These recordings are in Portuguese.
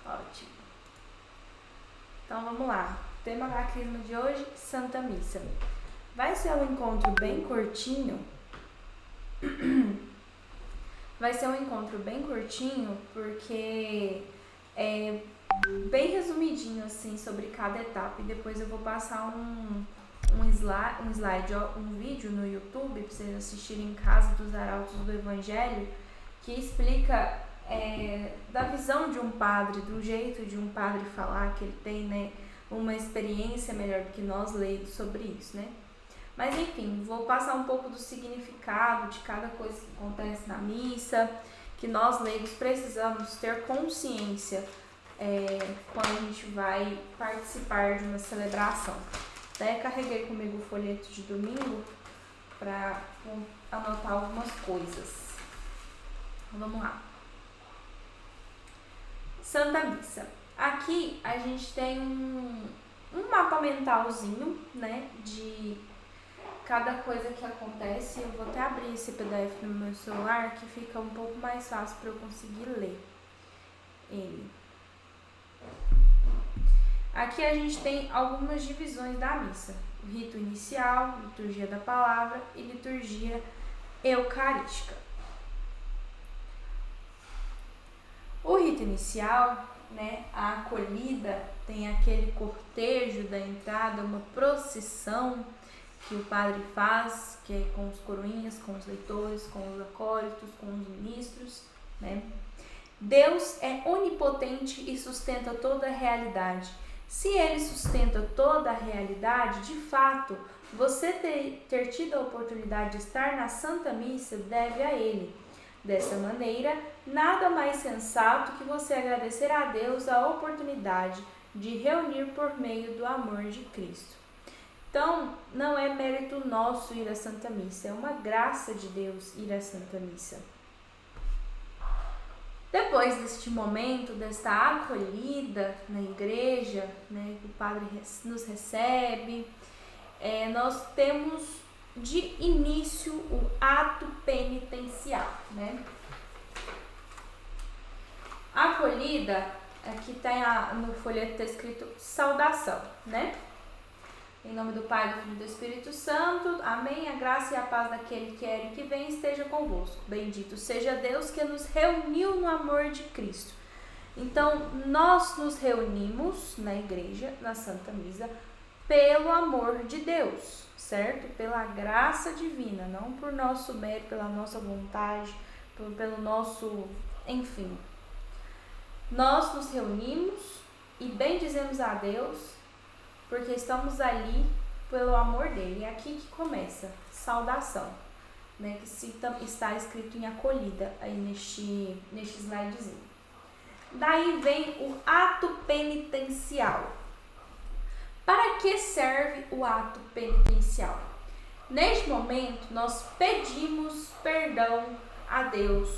Ótimo. Então vamos lá. Tema da crisma de hoje, Santa Missa. Vai ser um encontro bem curtinho. Vai ser um encontro bem curtinho porque é bem resumidinho assim sobre cada etapa, e depois eu vou passar um vídeo no YouTube para vocês assistirem em casa dos Arautos do Evangelho, que explica da visão de um padre, do jeito de um padre falar, que ele tem, né, uma experiência melhor do que nós leigos sobre isso, né? Mas enfim, vou passar um pouco do significado de cada coisa que acontece na missa, que nós leigos precisamos ter consciência quando a gente vai participar de uma celebração. Até carreguei comigo o folheto de domingo para anotar algumas coisas. Vamos lá. Santa Missa. Aqui a gente tem um mapa mentalzinho, né, de cada coisa que acontece. Eu vou até abrir esse PDF no meu celular, que fica um pouco mais fácil para eu conseguir ler ele. Aqui a gente tem algumas divisões da missa: o rito inicial, liturgia da palavra e liturgia eucarística. O rito inicial, né, a acolhida, tem aquele cortejo da entrada, uma procissão que o padre faz, que é com os coroinhas, com os leitores, com os acólitos, com os ministros, né? Deus é onipotente e sustenta toda a realidade. Se ele sustenta toda a realidade, de fato, você ter tido a oportunidade de estar na Santa Missa deve a ele. Dessa maneira, nada mais sensato que você agradecer a Deus a oportunidade de reunir por meio do amor de Cristo. Então, não é mérito nosso ir à Santa Missa, é uma graça de Deus ir à Santa Missa. Depois deste momento, desta acolhida na igreja, né, que o padre nos recebe, nós temos de início o ato penitencial, né? A acolhida, aqui no folheto está escrito saudação, né? Em nome do Pai, do Filho e do Espírito Santo, amém. A graça e a paz daquele que é e que vem esteja convosco. Bendito seja Deus que nos reuniu no amor de Cristo. Então, nós nos reunimos na igreja, na Santa Missa, pelo amor de Deus, certo? Pela graça divina, não por nosso mérito, pela nossa vontade, pelo nosso, enfim. Nós nos reunimos e bendizemos a Deus porque estamos ali pelo amor dele. É aqui que começa, saudação, né? Que está escrito em acolhida aí neste slidezinho. Daí vem o ato penitencial. Para que serve o ato penitencial? Neste momento, nós pedimos perdão a Deus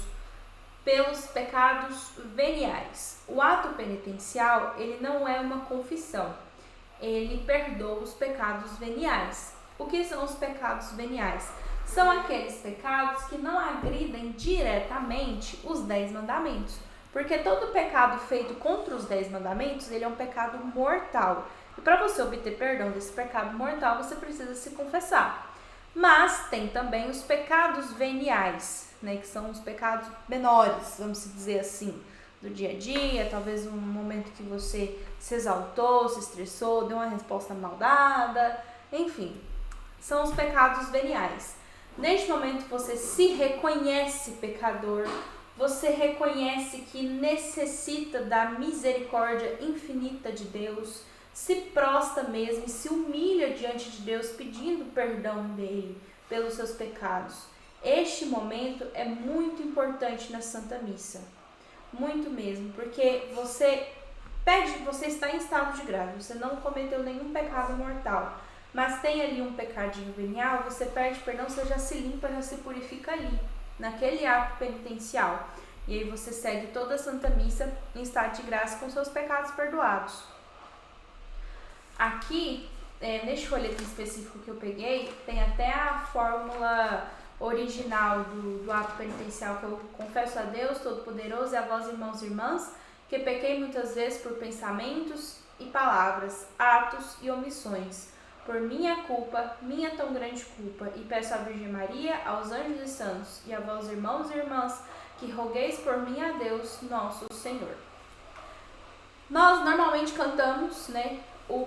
pelos pecados veniais. O ato penitencial, ele não é uma confissão, ele perdoa os pecados veniais. O que são os pecados veniais? São aqueles pecados que não agridem diretamente os 10 mandamentos, porque todo pecado feito contra os 10 mandamentos, ele é um pecado mortal. E para você obter perdão desse pecado mortal, você precisa se confessar. Mas tem também os pecados veniais, né, que são os pecados menores, vamos dizer assim, do dia a dia, talvez um momento que você se exaltou, se estressou, deu uma resposta mal dada, enfim, são os pecados veniais. Neste momento você se reconhece pecador, você reconhece que necessita da misericórdia infinita de Deus, se prostra mesmo e se humilha diante de Deus pedindo perdão dele pelos seus pecados. Este momento é muito importante na Santa Missa, muito mesmo, porque você está em estado de graça, você não cometeu nenhum pecado mortal, mas tem ali um pecadinho venial, você pede perdão, você já se limpa, já se purifica ali, naquele ato penitencial. E aí você segue toda a Santa Missa em estado de graça com seus pecados perdoados. Aqui, neste folheto específico que eu peguei, tem até a fórmula original do ato penitencial, que eu confesso a Deus Todo-Poderoso e a vós, irmãos e irmãs, que pequei muitas vezes por pensamentos e palavras, atos e omissões, por minha culpa, minha tão grande culpa, e peço à Virgem Maria, aos anjos e santos, e a vós, irmãos e irmãs, que rogueis por mim a Deus, nosso Senhor. Nós normalmente cantamos, né, o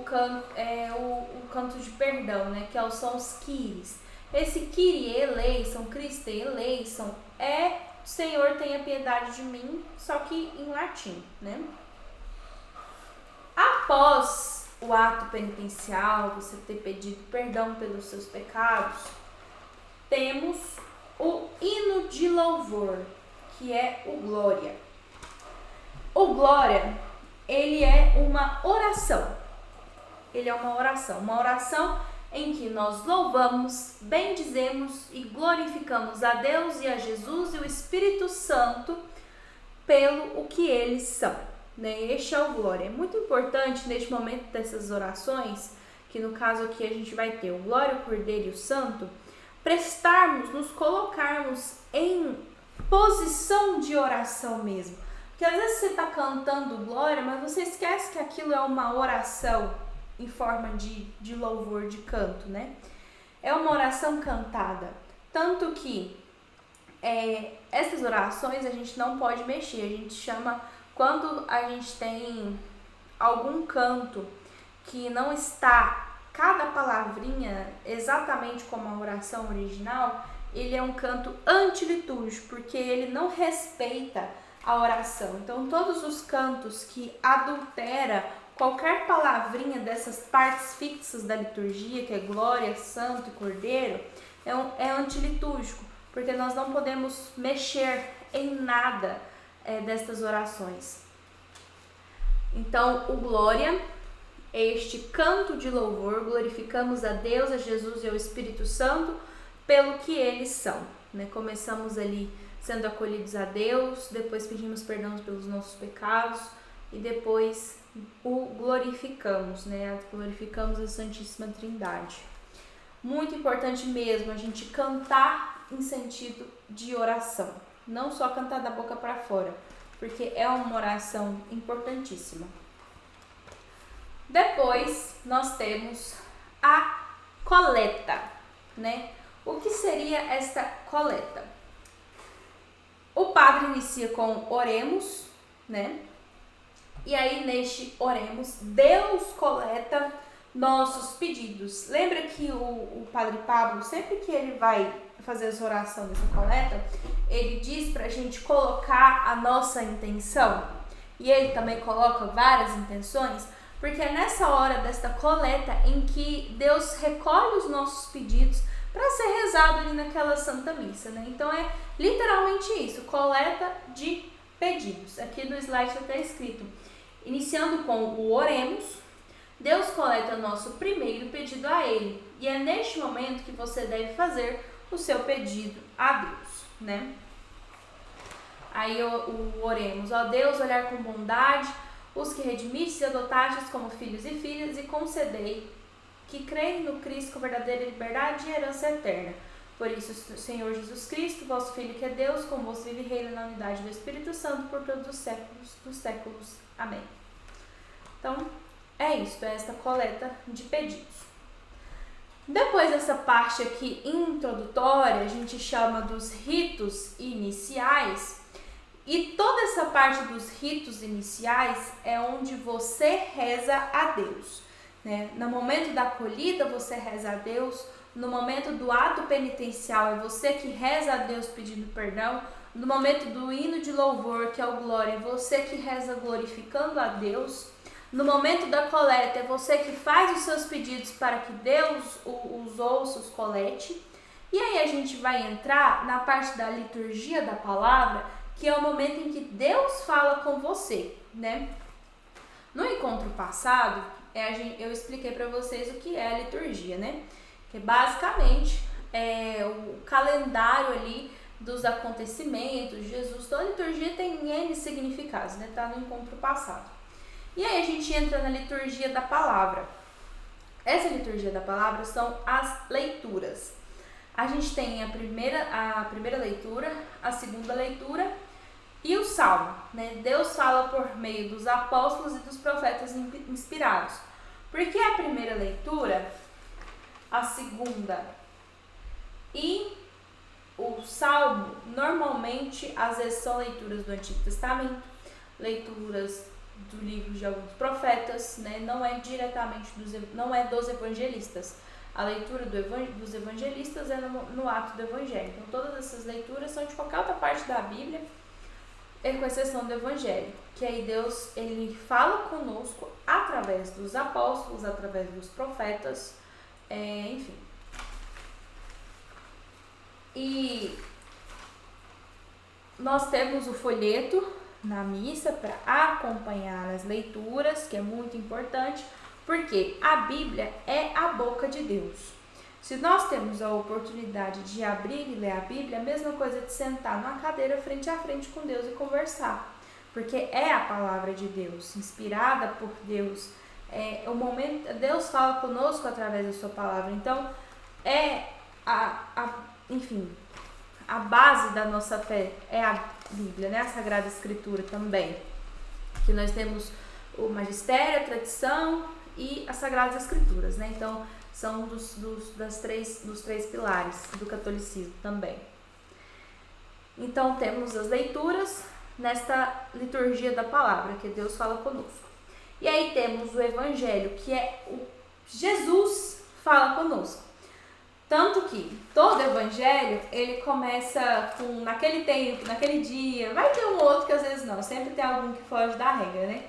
canto de perdão, né, que são os Kyries. Esse Kyrie eleison, Christe eleison, Senhor tenha piedade de mim, só que em latim, né? Após o ato penitencial, você ter pedido perdão pelos seus pecados, temos o hino de louvor, que é o Glória. O Glória, ele é uma oração. Ele é uma oração em que nós louvamos, bendizemos e glorificamos a Deus e a Jesus e o Espírito Santo pelo o que eles são, né? Este é o Glória. É muito importante neste momento dessas orações, que no caso aqui a gente vai ter o Glória, o Cordeiro e o Santo, nos colocarmos em posição de oração mesmo. Porque às vezes você está cantando Glória, mas você esquece que aquilo é uma oração em forma de louvor, de canto, né? É uma oração cantada. Tanto que essas orações a gente não pode mexer. A gente chama, quando a gente tem algum canto que não está cada palavrinha exatamente como a oração original, ele é um canto antilitúrgico, porque ele não respeita a oração. Então, todos os cantos que adultera qualquer palavrinha dessas partes fixas da liturgia, que é Glória, Santo e Cordeiro, é antilitúrgico, porque nós não podemos mexer em nada destas orações. Então, o Glória é este canto de louvor, glorificamos a Deus, a Jesus e ao Espírito Santo pelo que eles são, né? Começamos ali sendo acolhidos a Deus, depois pedimos perdão pelos nossos pecados e depois o glorificamos, né? Glorificamos a Santíssima Trindade. Muito importante mesmo a gente cantar em sentido de oração, não só cantar da boca para fora, porque é uma oração importantíssima. Depois nós temos a coleta, né? O que seria esta coleta? O padre inicia com oremos, né? E aí neste oremos, Deus coleta nossos pedidos. Lembra que o Padre Pablo, sempre que ele vai fazer essa oração dessa coleta, ele diz pra gente colocar a nossa intenção? E ele também coloca várias intenções, porque é nessa hora desta coleta em que Deus recolhe os nossos pedidos para ser rezado ali naquela Santa Missa, né? Então é literalmente isso, coleta de pedidos. Aqui no slide está escrito, iniciando com o oremos, Deus coleta nosso primeiro pedido a Ele. E é neste momento que você deve fazer o seu pedido a Deus, né? Aí o oremos, ó Deus, olhar com bondade os que redimistes e adotastes como filhos e filhas e concedei que creem no Cristo com verdadeira liberdade e herança eterna. Por isso, Senhor Jesus Cristo, vosso Filho que é Deus, convosco vive e reina na unidade do Espírito Santo por todos os séculos dos séculos. Amém. Então, é isso, é esta coleta de pedidos. Depois dessa parte aqui introdutória, a gente chama dos ritos iniciais. E toda essa parte dos ritos iniciais é onde você reza a Deus, né? No momento da acolhida, você reza a Deus. No momento do ato penitencial, é você que reza a Deus pedindo perdão. No momento do hino de louvor, que é o Glória, é você que reza glorificando a Deus. No momento da coleta, é você que faz os seus pedidos para que Deus os ouça, os colete. E aí a gente vai entrar na parte da liturgia da palavra, que é o momento em que Deus fala com você, né? No encontro passado, eu expliquei para vocês o que é a liturgia, né? Que basicamente é o calendário ali dos acontecimentos de Jesus. Toda a liturgia tem N significados, né? Tá no encontro passado. E aí a gente entra na liturgia da palavra. Essa liturgia da palavra são as leituras. a gente tem a primeira leitura, a segunda leitura e o Salmo, né? Deus fala por meio dos apóstolos e dos profetas inspirados. Porque a primeira leitura, a segunda e o Salmo, normalmente, às vezes são leituras do Antigo Testamento, leituras do livro de alguns profetas, né? Não é diretamente não é dos evangelistas. A leitura dos evangelistas é no ato do evangelho. Então, todas essas leituras são de qualquer outra parte da Bíblia, com exceção do evangelho. Que aí Deus, ele fala conosco através dos apóstolos, através dos profetas, enfim. E nós temos o folheto na missa para acompanhar as leituras, que é muito importante, porque a Bíblia é a boca de Deus. Se nós temos a oportunidade de abrir e ler a Bíblia, a mesma coisa de sentar numa cadeira frente a frente com Deus e conversar, porque é a palavra de Deus, inspirada por Deus. Deus fala conosco através da sua palavra. Então, enfim, a base da nossa fé é a Bíblia, né? A Sagrada Escritura também, que nós temos o magistério, a tradição e as Sagradas Escrituras, né? Então, são dos três pilares do catolicismo também. Então, temos as leituras nesta liturgia da palavra, que Deus fala conosco. E aí temos o Evangelho, que é o Jesus fala conosco. Tanto que todo evangelho, ele começa com naquele tempo, naquele dia. Vai ter um outro que às vezes não, sempre tem algum que foge da regra, né?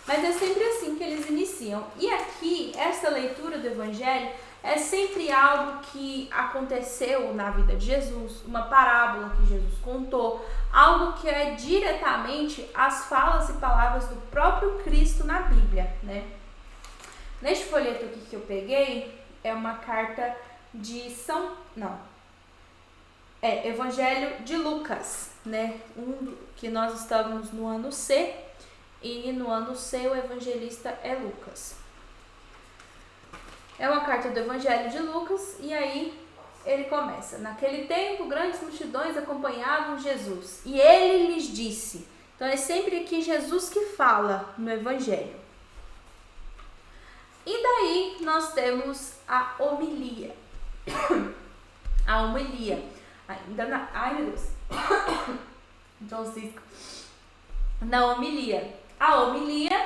Mas é sempre assim que eles iniciam. E aqui, essa leitura do evangelho é sempre algo que aconteceu na vida de Jesus, uma parábola que Jesus contou, algo que é diretamente as falas e palavras do próprio Cristo na Bíblia, né? Neste folheto aqui que eu peguei, é uma carta de Evangelho de Lucas, né? Que nós estamos no ano C, e no ano C o evangelista é Lucas. É uma carta do Evangelho de Lucas, e aí ele começa: naquele tempo, grandes multidões acompanhavam Jesus, e ele lhes disse. Então é sempre aqui Jesus que fala no Evangelho. E daí nós temos a homilia. A homilia. Ai, meu Deus. Então, na homilia. A homilia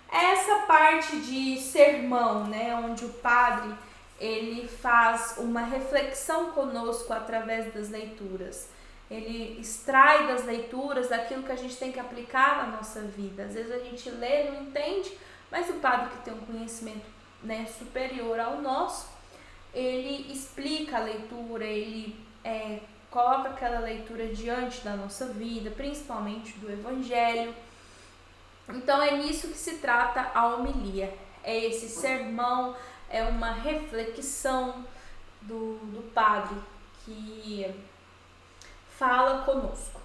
é essa parte de sermão, né? Onde o padre, ele faz uma reflexão conosco através das leituras. Ele extrai das leituras aquilo que a gente tem que aplicar na nossa vida. Às vezes a gente lê, não entende, mas o padre que tem um conhecimento, né, superior ao nosso, ele explica a leitura, ele coloca aquela leitura diante da nossa vida, principalmente do Evangelho. Então é nisso que se trata a homilia. É esse sermão, é uma reflexão do padre que fala conosco.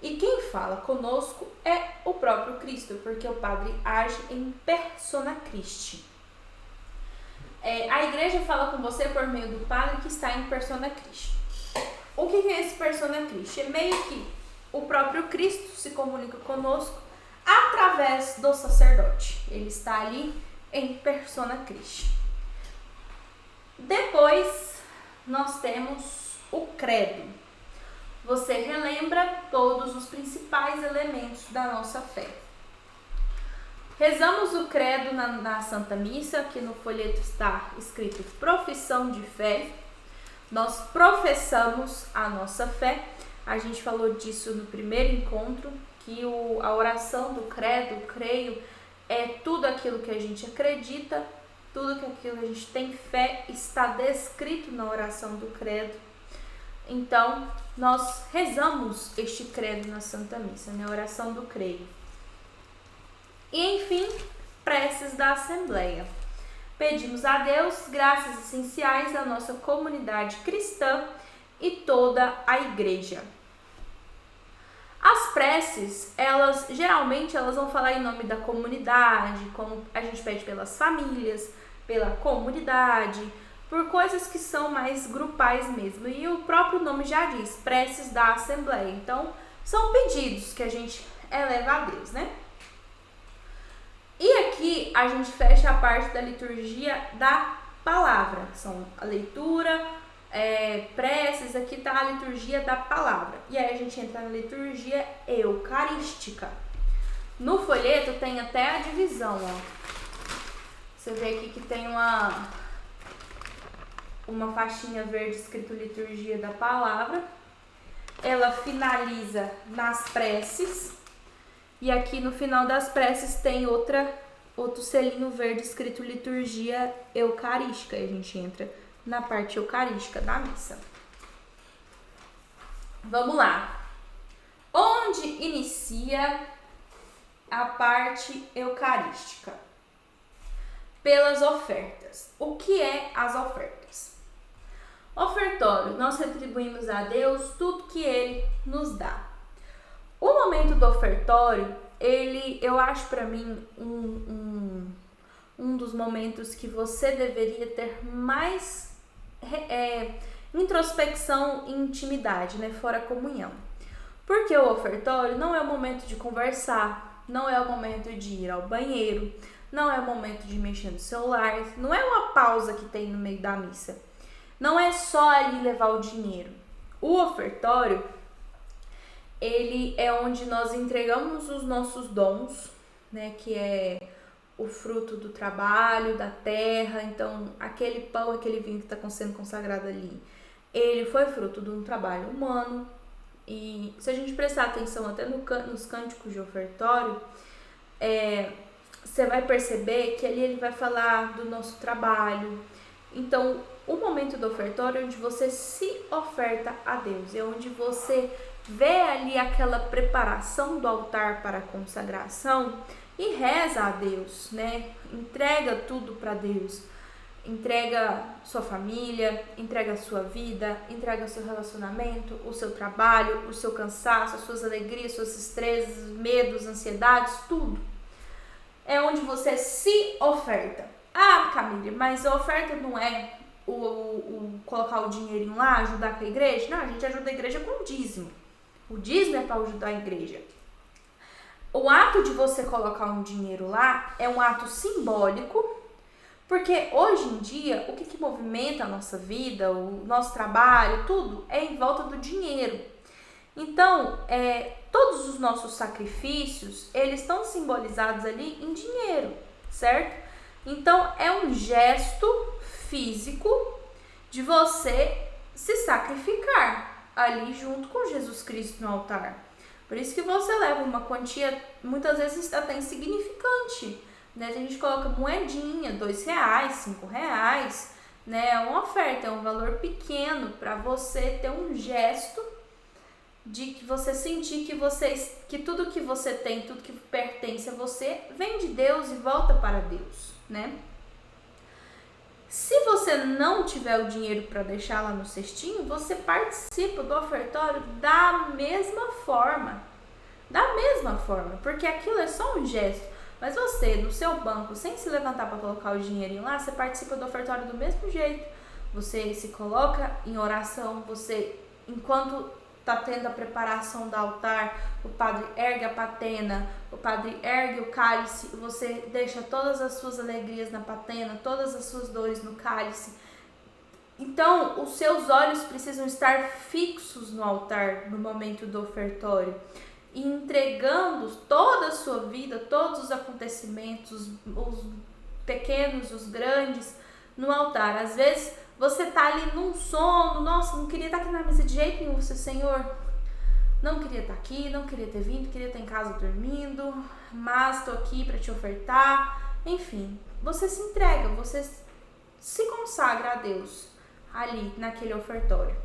E quem fala conosco é o próprio Cristo, porque o padre age em persona Christi. A igreja fala com você por meio do padre que está em persona Christi. O que é esse persona Christi? É meio que o próprio Cristo se comunica conosco através do sacerdote. Ele está ali em persona Christi. Depois, nós temos o credo. Você relembra todos os principais elementos da nossa fé. Rezamos o credo na Santa Missa, que no folheto está escrito profissão de fé. Nós professamos a nossa fé. A gente falou disso no primeiro encontro, que a oração do credo, creio, é tudo aquilo que a gente acredita, tudo aquilo que a gente tem fé está descrito na oração do credo. Então, nós rezamos este credo na Santa Missa, na oração do creio. E, enfim, preces da Assembleia. Pedimos a Deus graças essenciais da nossa comunidade cristã e toda a Igreja. As preces, geralmente vão falar em nome da comunidade, como a gente pede pelas famílias, pela comunidade, por coisas que são mais grupais mesmo. E o próprio nome já diz, preces da Assembleia. Então, são pedidos que a gente eleva a Deus, né? E aqui a gente fecha a parte da liturgia da palavra. São a leitura, preces, aqui está a liturgia da palavra. E aí a gente entra na liturgia eucarística. No folheto tem até a divisão, ó. Você vê aqui que tem uma faixinha verde escrito liturgia da palavra. Ela finaliza nas preces. E aqui no final das preces tem outro selinho verde escrito liturgia eucarística. E a gente entra na parte eucarística da missa. Vamos lá. Onde inicia a parte eucarística? Pelas ofertas. O que é as ofertas? Ofertório, nós retribuímos a Deus tudo que Ele nos dá. O momento do ofertório, eu acho para mim um dos momentos que você deveria ter mais introspecção e intimidade, né? Fora a comunhão. Porque o ofertório não é o momento de conversar, não é o momento de ir ao banheiro, não é o momento de mexer no celular, não é uma pausa que tem no meio da missa. Não é só ali levar o dinheiro. O ofertório, ele é onde nós entregamos os nossos dons, né, que é o fruto do trabalho, da terra. Então, aquele pão, aquele vinho que está sendo consagrado ali, ele foi fruto de um trabalho humano. E se a gente prestar atenção até nos cânticos de ofertório, você vai perceber que ali ele vai falar do nosso trabalho. Então, o momento do ofertório é onde você se oferta a Deus, é onde você vê ali aquela preparação do altar para a consagração e reza a Deus, né? Entrega tudo para Deus. Entrega sua família, entrega a sua vida, entrega o seu relacionamento, o seu trabalho, o seu cansaço, as suas alegrias, suas estresses, medos, ansiedades, tudo. É onde você se oferta. Ah, Camille, mas a oferta não é o colocar o dinheirinho lá, ajudar com a igreja? Não, a gente ajuda a igreja com o dízimo. O dízimo é para ajudar a igreja. O ato de você colocar um dinheiro lá é um ato simbólico, porque hoje em dia, o que movimenta a nossa vida, o nosso trabalho, tudo é em volta do dinheiro. Então, todos os nossos sacrifícios, eles estão simbolizados ali em dinheiro, certo? Então, é um gesto físico de você se sacrificar ali junto com Jesus Cristo no altar. Por isso que você leva uma quantia, muitas vezes até insignificante, né? A gente coloca moedinha, R$2, R$5, né? É uma oferta, é um valor pequeno para você ter um gesto de que você sentir que tudo que você tem, tudo que pertence a você, vem de Deus e volta para Deus, né? Se você não tiver o dinheiro para deixar lá no cestinho, você participa do ofertório da mesma forma. Da mesma forma, porque aquilo é só um gesto. Mas você, no seu banco, sem se levantar para colocar o dinheirinho lá, você participa do ofertório do mesmo jeito. Você se coloca em oração, você, enquanto está tendo a preparação do altar, o padre ergue a patena, o padre ergue o cálice, você deixa todas as suas alegrias na patena, todas as suas dores no cálice. Então, os seus olhos precisam estar fixos no altar no momento do ofertório, e entregando toda a sua vida, todos os acontecimentos, os pequenos, os grandes, no altar. Às vezes você tá ali num sono, nossa, não queria estar aqui na mesa de jeito nenhum, você, Senhor, não queria estar aqui, não queria ter vindo, queria estar em casa dormindo, mas estou aqui para te ofertar. Enfim, você se entrega, você se consagra a Deus ali naquele ofertório.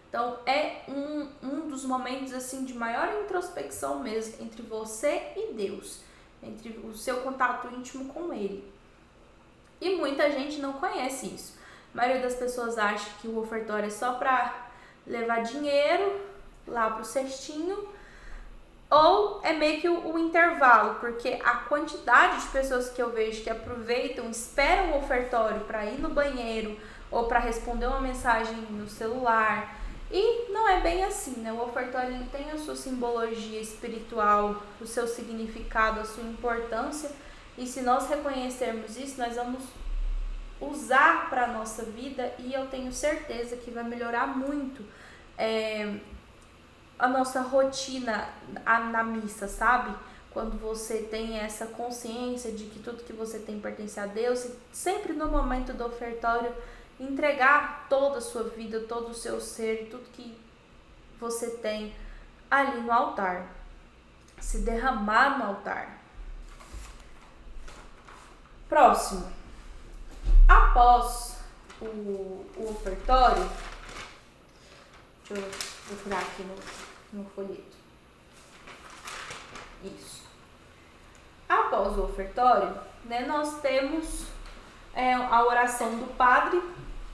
Então, é um dos momentos assim de maior introspecção mesmo entre você e Deus, entre o seu contato íntimo com Ele. E muita gente não conhece isso. A maioria das pessoas acha que o ofertório é só para levar dinheiro lá pro cestinho ou é meio que o intervalo, porque a quantidade de pessoas que eu vejo que aproveitam, esperam o ofertório para ir no banheiro ou para responder uma mensagem no celular, e não é bem assim, né? O ofertório ele tem a sua simbologia espiritual, o seu significado, a sua importância, e se nós reconhecermos isso, nós vamos usar para a nossa vida, e eu tenho certeza que vai melhorar muito a nossa rotina na missa, sabe? Quando você tem essa consciência de que tudo que você tem pertence a Deus, e sempre no momento do ofertório entregar toda a sua vida, todo o seu ser, tudo que você tem ali no altar, se derramar no altar. Próximo, após o ofertório, deixa eu procurar aqui no folheto. Isso. Após o ofertório, né, nós temos a oração do padre,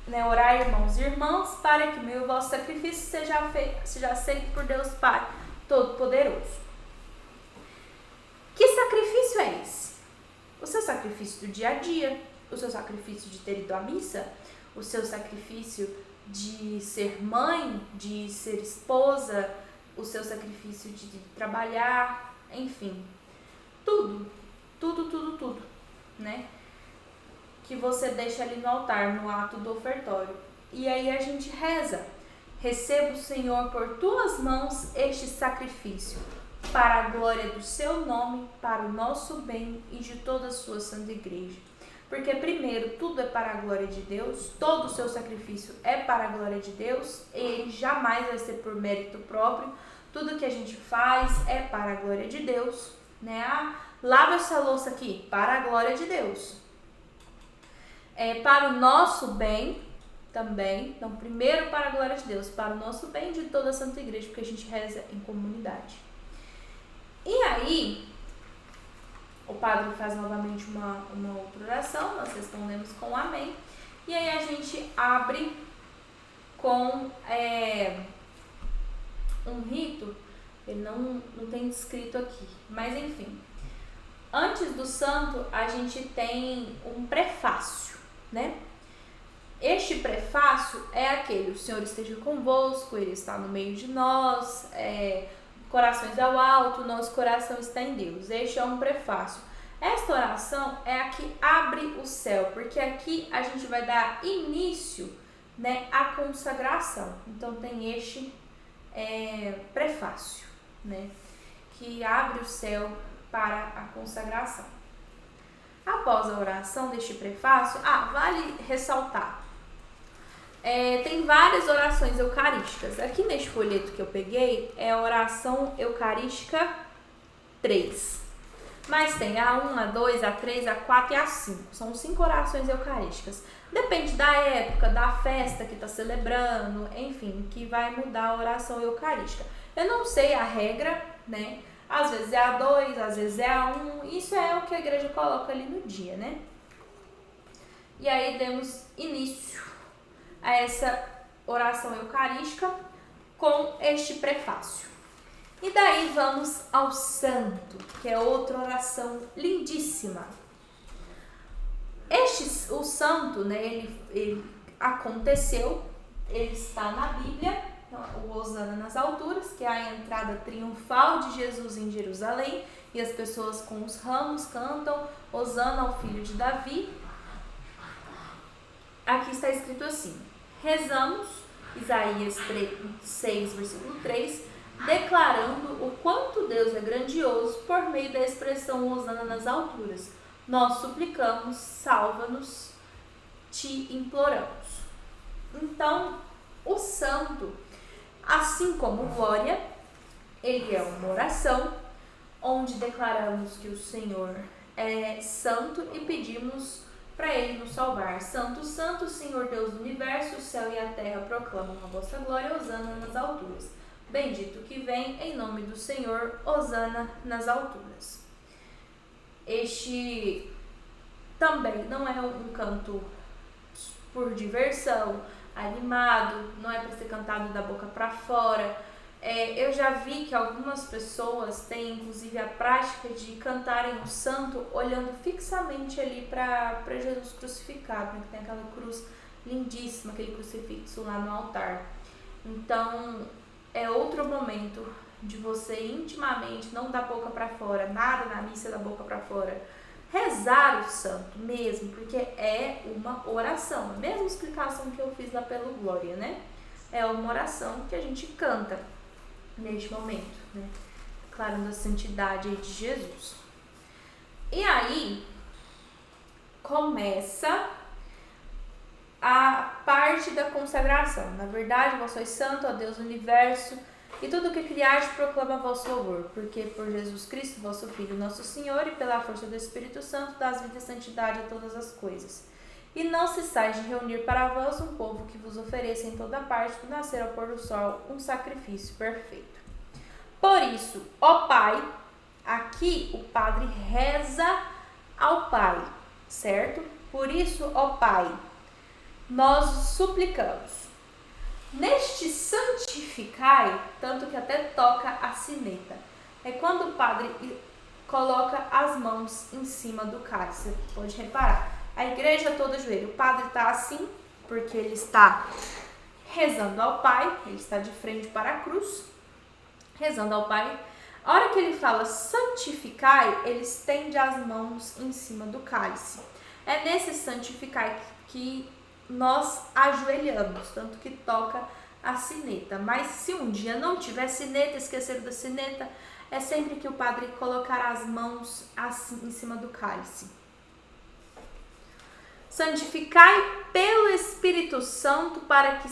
né, orar, irmãos e irmãs, para que o meu e o vosso sacrifício seja aceito por Deus Pai Todo-Poderoso. Que sacrifício é esse? O seu sacrifício do dia a dia, o seu sacrifício de ter ido à missa, o seu sacrifício de ser mãe, de ser esposa, o seu sacrifício de trabalhar, enfim, tudo, né? Que você deixa ali no altar, no ato do ofertório. E aí a gente reza: receba, Senhor, por tuas mãos este sacrifício, para a glória do seu nome, para o nosso bem e de toda a sua santa igreja. Porque primeiro, tudo é para a glória de Deus, todo o seu sacrifício é para a glória de Deus, ele jamais vai ser por mérito próprio, tudo que a gente faz é para a glória de Deus, né? Lava essa louça aqui, para a glória de Deus. É para o nosso bem também, então primeiro para a glória de Deus, para o nosso bem de toda a santa igreja, porque a gente reza em comunidade. E aí, o padre faz novamente uma outra oração, nós respondemos com amém, e aí a gente abre com um rito, ele não tem descrito aqui, mas enfim. Antes do santo, a gente tem um prefácio, né? Este prefácio é aquele: o Senhor esteja convosco, Ele está no meio de nós, corações ao alto, nosso coração está em Deus. Este é um prefácio. Esta oração é a que abre o céu, porque aqui a gente vai dar início, né, à consagração. Então tem este prefácio, né, que abre o céu para a consagração. Após a oração deste prefácio, vale ressaltar, tem várias orações eucarísticas. Aqui neste folheto que eu peguei é a oração eucarística 3. Mas tem a 1, a 2, a 3, a 4 e a 5. São 5 orações eucarísticas. Depende da época, da festa que está celebrando, enfim, que vai mudar a oração eucarística. Eu não sei a regra, né? Às vezes é a 2, às vezes é a 1. Isso é o que a igreja coloca ali no dia, né? E aí demos início a essa oração eucarística com este prefácio. E daí vamos ao santo, que é outra oração lindíssima. O santo, né, ele aconteceu, ele está na Bíblia, o Hosana nas alturas, que é a entrada triunfal de Jesus em Jerusalém, e as pessoas com os ramos cantam Hosana ao filho de Davi. Aqui está escrito assim: rezamos, Isaías 6, versículo 3, declarando o quanto Deus é grandioso por meio da expressão Hosana nas alturas. Nós suplicamos, salva-nos, te imploramos. Então, o santo, assim como glória, ele é uma oração onde declaramos que o Senhor é santo e pedimos para Ele nos salvar. Santo, santo, Senhor Deus do universo, o céu e a terra proclamam a vossa glória, Hosana nas alturas. Bendito que vem em nome do Senhor, Hosana nas alturas. Este também não é um canto por diversão, animado, não é para ser cantado da boca para fora, Eu já vi que algumas pessoas têm inclusive a prática de cantarem o santo olhando fixamente ali para Jesus crucificado, né? Que tem aquela cruz lindíssima, aquele crucifixo lá no altar. Então é outro momento de você intimamente, não da boca para fora, nada na missa da boca para fora, rezar o santo mesmo, porque é uma oração. A mesma explicação que eu fiz lá pelo Glória, né? É uma oração que a gente canta neste momento, né? Declarando a santidade de Jesus. E aí começa a parte da consagração. Na verdade, vós sois santo, ó Deus do universo, e tudo o que criaste proclama vosso louvor, porque por Jesus Cristo, vosso Filho, nosso Senhor, e pela força do Espírito Santo, dás vida e santidade a todas as coisas. E não cessais de reunir para vós um povo que vos ofereça em toda parte, do nascer ao pôr do sol, um sacrifício perfeito. Por isso, ó Pai, aqui o padre reza ao Pai, certo? Por isso, ó Pai, nós suplicamos. Neste santificai, tanto que até toca a sineta, é quando o padre coloca as mãos em cima do cálice. Você pode reparar, a igreja toda joelho, o padre está assim, porque ele está rezando ao Pai, ele está de frente para a cruz, rezando ao Pai. A hora que ele fala santificai, ele estende as mãos em cima do cálice. É nesse santificai que nós ajoelhamos, tanto que toca a sineta. Mas se um dia não tiver sineta, esquecer da sineta, é sempre que o padre colocará as mãos assim em cima do cálice. Santificai pelo Espírito Santo para que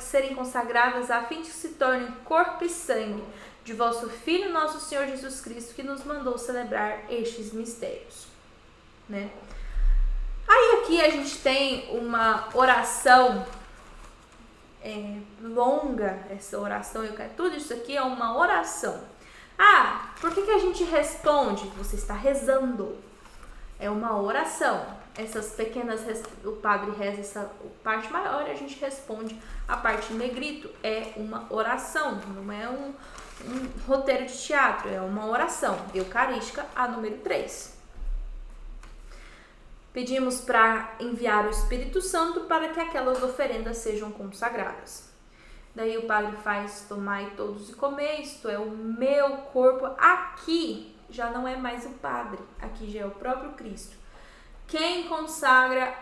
serem consagradas, a fim de que se tornem corpo e sangue de vosso Filho, nosso Senhor Jesus Cristo, que nos mandou celebrar estes mistérios, né? Aí aqui a gente tem uma oração longa, essa oração, tudo isso aqui é uma oração. Ah, por que a gente responde? Você está rezando. É uma oração. Essas pequenas, o padre reza essa parte maior e a gente responde a parte em negrito. É uma oração, não é um roteiro de teatro, é uma oração eucarística, a número 3. Pedimos para enviar o Espírito Santo para que aquelas oferendas sejam consagradas. Daí o padre faz: tomai todos e comei, isto é o meu corpo. Aqui já não é mais o padre, aqui já é o próprio Cristo. Quem consagra,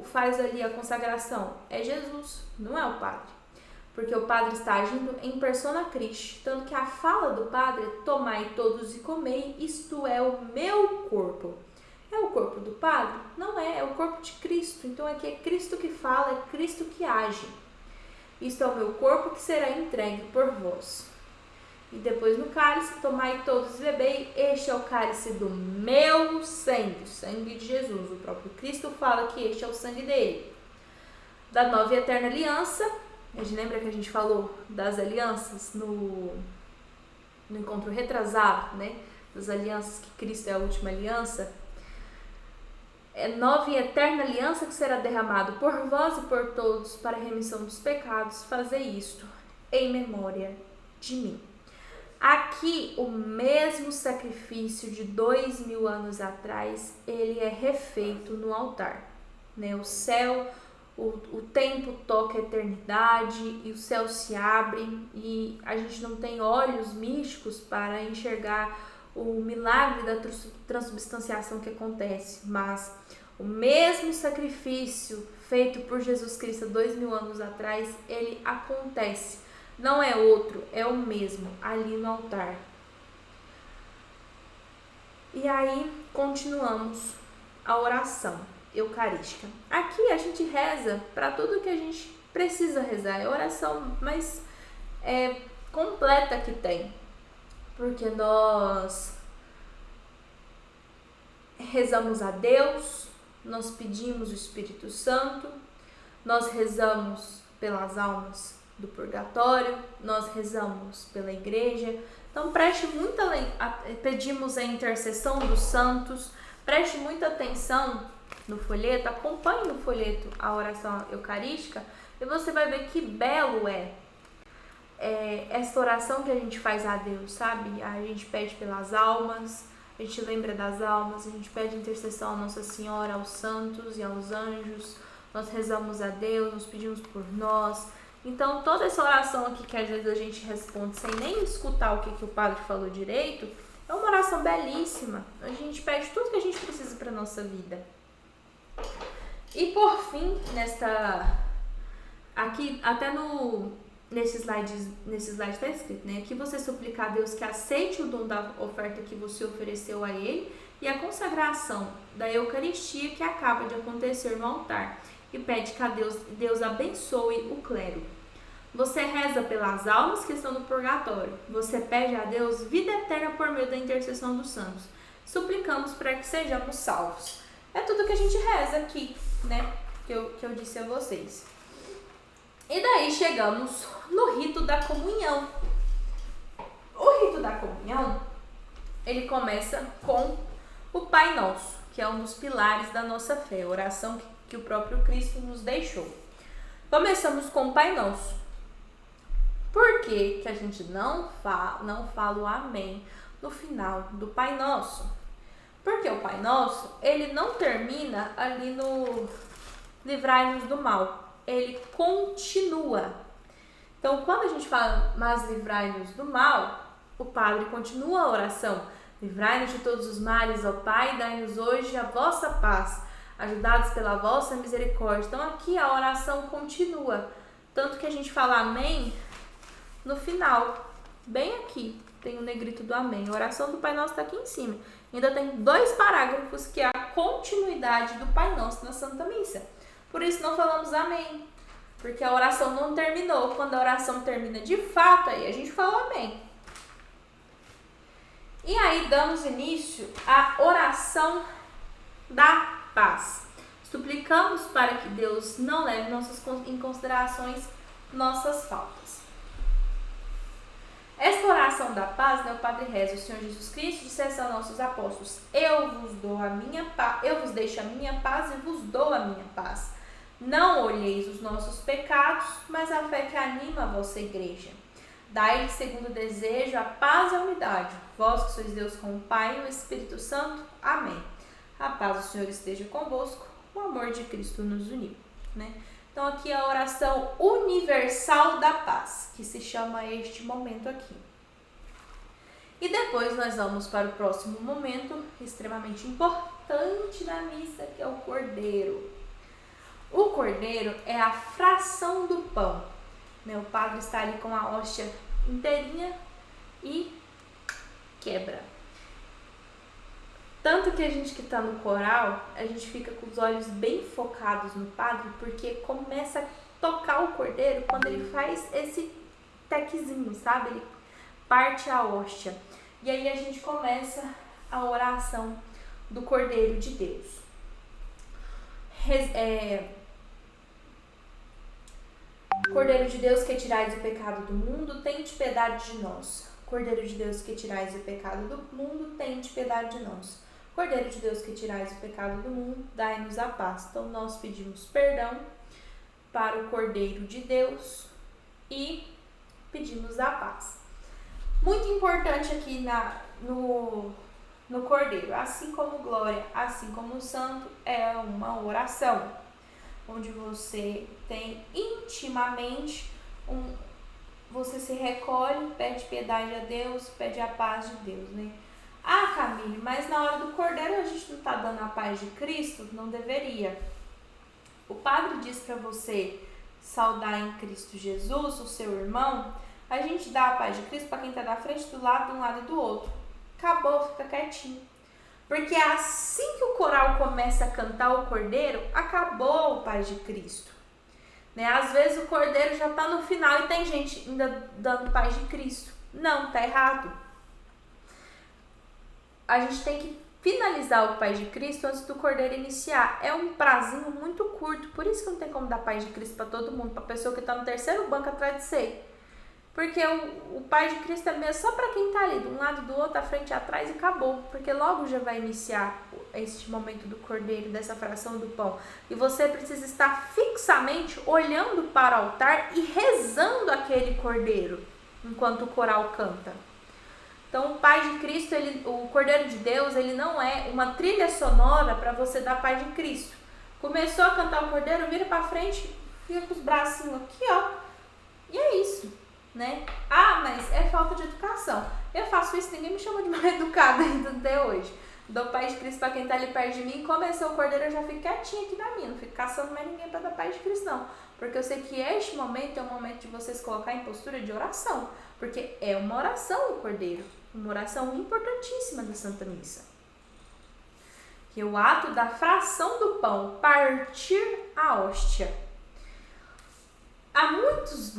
faz ali a consagração é Jesus, não é o padre. Porque o padre está agindo em persona Christi, tanto que a fala do padre é: tomai todos e comei, isto é o meu corpo. É o corpo do padre? Não é, é o corpo de Cristo. Então aqui é Cristo que fala, é Cristo que age. Isto é o meu corpo que será entregue por vós. E depois no cálice, tomai todos e bebei, este é o cálice do meu sangue, o sangue de Jesus. O próprio Cristo fala que este é o sangue dele. Da nova e eterna aliança, a gente lembra que a gente falou das alianças no encontro retrasado, né? Das alianças, que Cristo é a última aliança. É nova e eterna aliança que será derramado por vós e por todos para a remissão dos pecados. Fazei isto em memória de mim. Aqui, o mesmo sacrifício de 2000 anos atrás, ele é refeito no altar, né? O céu, o tempo toca a eternidade e o céu se abre e a gente não tem olhos místicos para enxergar o milagre da transubstanciação que acontece, mas o mesmo sacrifício feito por Jesus Cristo 2000 anos atrás, ele acontece. Não é outro, é o mesmo, ali no altar. E aí, continuamos a oração eucarística. Aqui a gente reza para tudo que a gente precisa rezar. É a oração mais completa que tem. Porque nós rezamos a Deus, nós pedimos o Espírito Santo, nós rezamos pelas almas do purgatório, nós rezamos pela igreja. Então pedimos a intercessão dos santos, preste muita atenção no folheto, acompanhe no folheto a oração eucarística e você vai ver que belo é. essa oração que a gente faz a Deus, sabe? A gente pede pelas almas, a gente lembra das almas, a gente pede intercessão à Nossa Senhora, aos santos e aos anjos, nós rezamos a Deus, nos pedimos por nós. Então, toda essa oração aqui que às vezes a gente responde sem nem escutar o que o padre falou direito, é uma oração belíssima. A gente pede tudo que a gente precisa para nossa vida. E por fim, aqui, até nesse slide está escrito, né? Que você suplica a Deus que aceite o dom da oferta que você ofereceu a Ele e a consagração da Eucaristia que acaba de acontecer no altar. E pede que Deus abençoe o clero. Você reza pelas almas que estão no purgatório. Você pede a Deus vida eterna por meio da intercessão dos santos. Suplicamos para que sejamos salvos. É tudo que a gente reza aqui, né? Que eu disse a vocês. E daí chegamos no rito da comunhão. O rito da comunhão, ele começa com o Pai Nosso, que é um dos pilares da nossa fé, a oração que o próprio Cristo nos deixou. Começamos com o Pai Nosso. Por que a gente não fala o amém no final do Pai Nosso? Porque o Pai Nosso, ele não termina ali no livrai-nos do mal. Ele continua. Então, quando a gente fala, mas livrai-nos do mal, o Padre continua a oração. Livrai-nos de todos os males, ó Pai, dai-nos hoje a vossa paz, ajudados pela vossa misericórdia. Então, aqui a oração continua. Tanto que a gente fala amém no final. Bem aqui, tem o negrito do amém. A oração do Pai Nosso está aqui em cima. Ainda tem 2 parágrafos que é a continuidade do Pai Nosso na Santa Missa. Por isso não falamos amém, porque a oração não terminou. Quando a oração termina de fato, aí a gente fala amém. E aí damos início à oração da paz. Suplicamos para que Deus não leve em considerações nossas faltas. Esta oração da paz, né, o Padre reza, o Senhor Jesus Cristo dissesse aos nossos apóstolos: eu vos deixo a minha paz e vos dou a minha paz. Não olheis os nossos pecados, mas a fé que anima a vossa igreja. Dai-lhe segundo o desejo a paz e a unidade. Vós que sois Deus com o Pai e o Espírito Santo. Amém. A paz do Senhor esteja convosco. O amor de Cristo nos uniu, né? Então aqui é a oração universal da paz, que se chama este momento aqui. E depois nós vamos para o próximo momento, extremamente importante da missa, que é o cordeiro. O cordeiro é a fração do pão, né? O padre está ali com a hóstia inteirinha e quebra. Tanto que a gente que está no coral, a gente fica com os olhos bem focados no padre, porque começa a tocar o cordeiro quando ele faz esse tequezinho, sabe? Ele parte a hóstia. E aí a gente começa a oração do Cordeiro de Deus. Cordeiro de Deus, que tirais o pecado do mundo, tende piedade de nós. Cordeiro de Deus, que tirais o pecado do mundo, tende piedade de nós. Cordeiro de Deus, que tirais o pecado do mundo, dai-nos a paz. Então, nós pedimos perdão para o Cordeiro de Deus e pedimos a paz. Muito importante aqui no Cordeiro, assim como glória, assim como o santo, é uma oração, onde você tem intimamente você se recolhe, pede piedade a Deus, pede a paz de Deus, né? Ah, Camille, mas na hora do cordeiro a gente não está dando a paz de Cristo? Não deveria. O padre diz para você saudar em Cristo Jesus, o seu irmão, a gente dá a paz de Cristo para quem está da frente, do lado, de um lado e do outro. Acabou, fica quietinho. Porque assim que o coral começa a cantar o cordeiro, acabou o paz de Cristo. Né? Às vezes o cordeiro já está no final e tem gente ainda dando paz de Cristo. Não, está errado. A gente tem que finalizar o paz de Cristo antes do cordeiro iniciar. É um prazinho muito curto, por isso que não tem como dar paz de Cristo para todo mundo, para a pessoa que está no terceiro banco atrás de você. Porque o Pai de Cristo é mesmo só para quem está ali, de um lado do outro, à frente e atrás, e acabou. Porque logo já vai iniciar este momento do cordeiro, dessa fração do pão. E você precisa estar fixamente olhando para o altar e rezando aquele cordeiro. enquanto o coral canta. Então, o Pai de Cristo, o Cordeiro de Deus, ele não é uma trilha sonora para você dar Pai de Cristo. Começou a cantar o Cordeiro, vira para frente, fica com os bracinhos aqui, ó. E é isso, né? Ah, mas é falta de educação. Eu faço isso, ninguém me chama de mal educada ainda até hoje. Dou Pai de Cristo para quem tá ali perto de mim. Começou o Cordeiro, eu já fico quietinha aqui na minha. Não fico caçando mais ninguém para dar Pai de Cristo, não. Porque eu sei que este momento é o momento de vocês colocar em postura de oração. Porque é uma oração o Cordeiro. Uma oração importantíssima da Santa Missa. Que é o ato da fração do pão, partir a hóstia. Há muitos,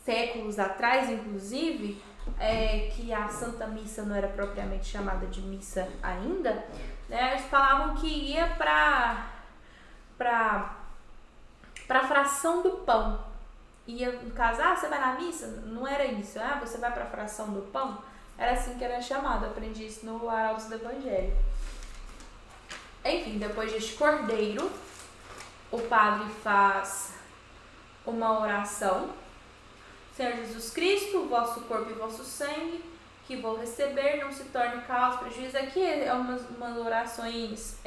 séculos atrás, inclusive, que a Santa Missa não era propriamente chamada de missa ainda, eles falavam que ia para fração do pão. Ia, no caso, você vai na missa? Não era isso. Você vai para a fração do pão? Era assim que era chamado. Aprendi isso no Arautos do Evangelho. Enfim, depois deste cordeiro, o padre faz uma oração. Senhor Jesus Cristo, vosso corpo e vosso sangue, que vou receber, não se torne causa, prejuízo. Aqui é umas orações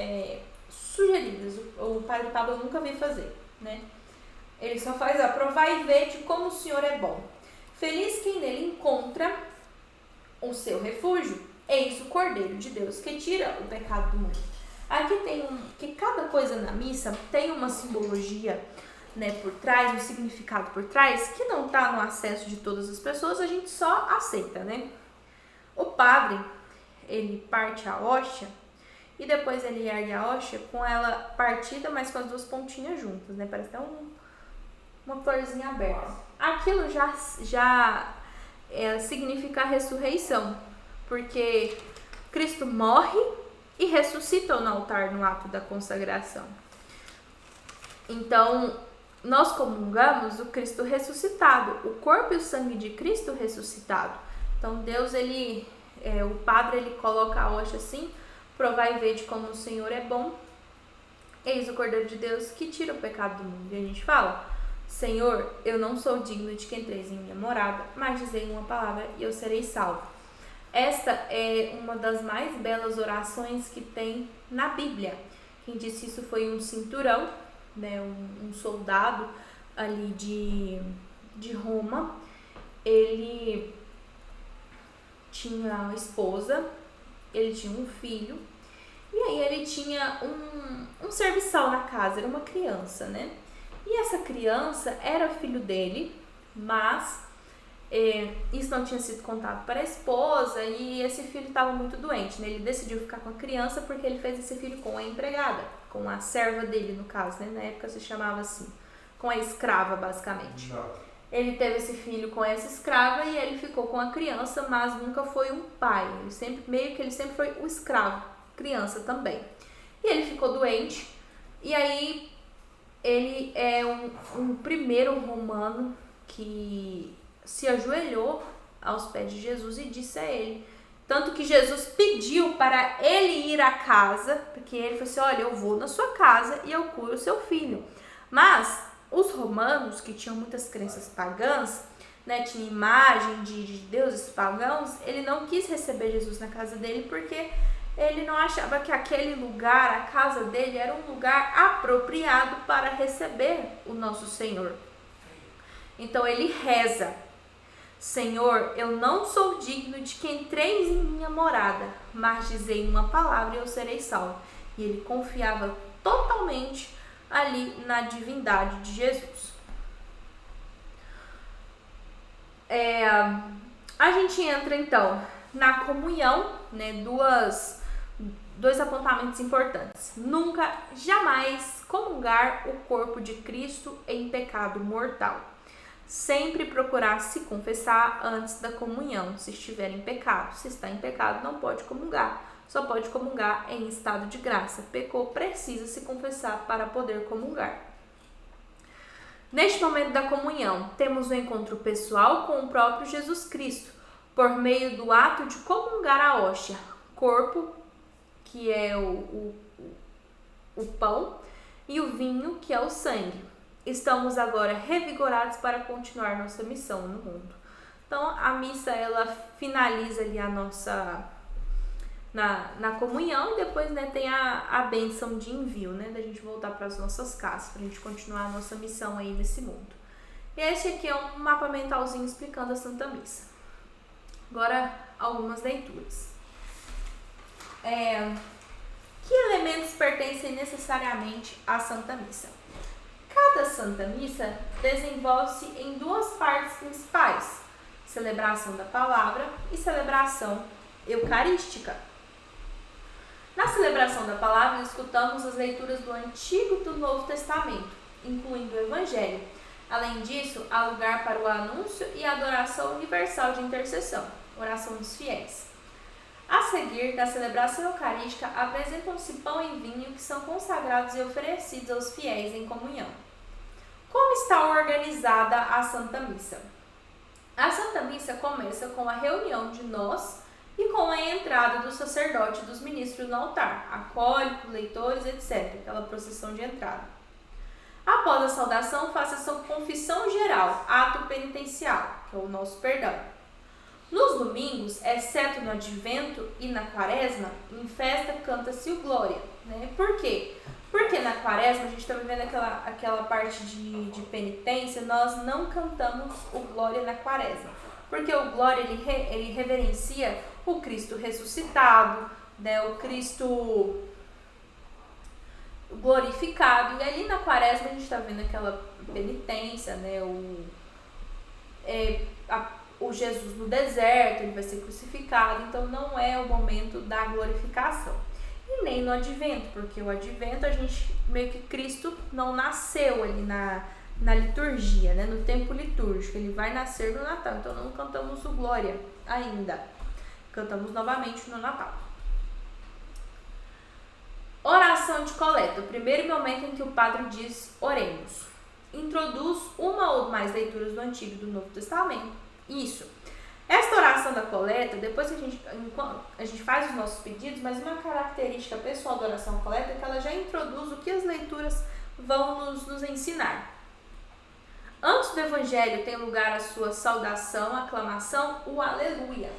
sugeridas. O padre Pablo eu nunca vi fazer, né? Ele só faz, provai e vede como o Senhor é bom. Feliz quem nele encontra o seu refúgio. Eis o Cordeiro de Deus que tira o pecado do mundo. Aqui tem que cada coisa na missa tem uma simbologia, por trás, um significado por trás, que não está no acesso de todas as pessoas, a gente só aceita, né? O padre, ele parte a hóstia e depois ele ergue a hóstia com ela partida, mas com as duas pontinhas juntas, né? Parece até uma florzinha aberta. Aquilo já significa a ressurreição, porque Cristo morre e ressuscita no altar no ato da consagração. Então, nós comungamos o Cristo ressuscitado, o corpo e o sangue de Cristo ressuscitado. Então, Deus, o padre, ele coloca a hóstia assim, provai e vede como o Senhor é bom. Eis o Cordeiro de Deus que tira o pecado do mundo. E a gente fala, Senhor, eu não sou digno de que entreis em minha morada, mas dizei uma palavra e eu serei salvo. Esta é uma das mais belas orações que tem na Bíblia. Quem disse isso foi um cinturão, um soldado ali de Roma. Ele tinha uma esposa, ele tinha um filho, e aí ele tinha um serviçal na casa, era uma criança, né? E essa criança era filho dele, mas isso não tinha sido contado para a esposa e esse filho estava muito doente, né? Ele decidiu ficar com a criança porque ele fez esse filho com a empregada, com a serva dele, no caso, né? Na época se chamava assim, com a escrava, basicamente. Não. Ele teve esse filho com essa escrava e ele ficou com a criança, mas nunca foi um pai. Ele sempre foi o escravo, criança também. E ele ficou doente e aí ele é um primeiro romano que se ajoelhou aos pés de Jesus e disse a ele. Tanto que Jesus pediu para ele ir à casa, porque ele falou assim, olha, eu vou na sua casa e eu curo o seu filho. Mas os romanos, que tinham muitas crenças pagãs, tinha imagem de deuses pagãos, ele não quis receber Jesus na casa dele porque ele não achava que aquele lugar, a casa dele, era um lugar apropriado para receber o nosso Senhor. Então ele reza, Senhor, eu não sou digno de que entreis em minha morada, mas dizei uma palavra e eu serei salvo. E ele confiava totalmente ali na divindade de Jesus. A gente entra então na comunhão, dois apontamentos importantes. Nunca, jamais comungar o corpo de Cristo em pecado mortal. Sempre procurar se confessar antes da comunhão, se estiver em pecado. Se está em pecado, não pode comungar. Só pode comungar em estado de graça. Pecou, precisa se confessar para poder comungar. Neste momento da comunhão, temos um encontro pessoal com o próprio Jesus Cristo, por meio do ato de comungar a hóstia, corpo, que é o pão, e o vinho, que é o sangue. Estamos agora revigorados para continuar nossa missão no mundo. Então, a missa, ela finaliza ali a nossa... Na comunhão, e depois, né, tem a bênção de envio, né, da gente voltar para as nossas casas, para a gente continuar a nossa missão aí nesse mundo. E esse aqui é um mapa mentalzinho explicando a Santa Missa. Agora, algumas leituras. Que elementos pertencem necessariamente à Santa Missa? Cada Santa Missa desenvolve-se em duas partes principais: celebração da palavra e celebração eucarística. Na celebração da palavra, escutamos as leituras do Antigo e do Novo Testamento, incluindo o Evangelho. Além disso, há lugar para o anúncio e a adoração universal de intercessão, oração dos fiéis. A seguir, da celebração eucarística, apresentam-se pão e vinho que são consagrados e oferecidos aos fiéis em comunhão. Como está organizada a Santa Missa? A Santa Missa começa com a reunião de nós e com a entrada do sacerdote e dos ministros no altar, acólitos, leitores, etc., aquela procissão de entrada. Após a saudação, faça-se a confissão geral, ato penitencial, que é o nosso perdão. Nos domingos, exceto no advento e na quaresma, em festa canta-se o glória. Né? Por quê? Porque na quaresma, a gente está vivendo aquela parte de penitência, nós não cantamos o glória na quaresma. Porque o glória, ele reverencia o Cristo ressuscitado, né? O Cristo glorificado. E ali na quaresma a gente está vendo aquela penitência, né? O Jesus no deserto, ele vai ser crucificado. Então não é o momento da glorificação. E nem no advento, porque o advento a gente, meio que Cristo não nasceu ali na liturgia, né? No tempo litúrgico, ele vai nascer no Natal, então não cantamos o Glória ainda, cantamos novamente no Natal. Oração de coleta, o primeiro momento em que o padre diz oremos. Introduz uma ou mais leituras do Antigo e do Novo Testamento. Isso. Esta oração da coleta, depois que a gente faz os nossos pedidos, mas uma característica pessoal da oração da coleta é que ela já introduz o que as leituras vão nos ensinar. Antes do Evangelho tem lugar a sua saudação, aclamação, o Aleluia.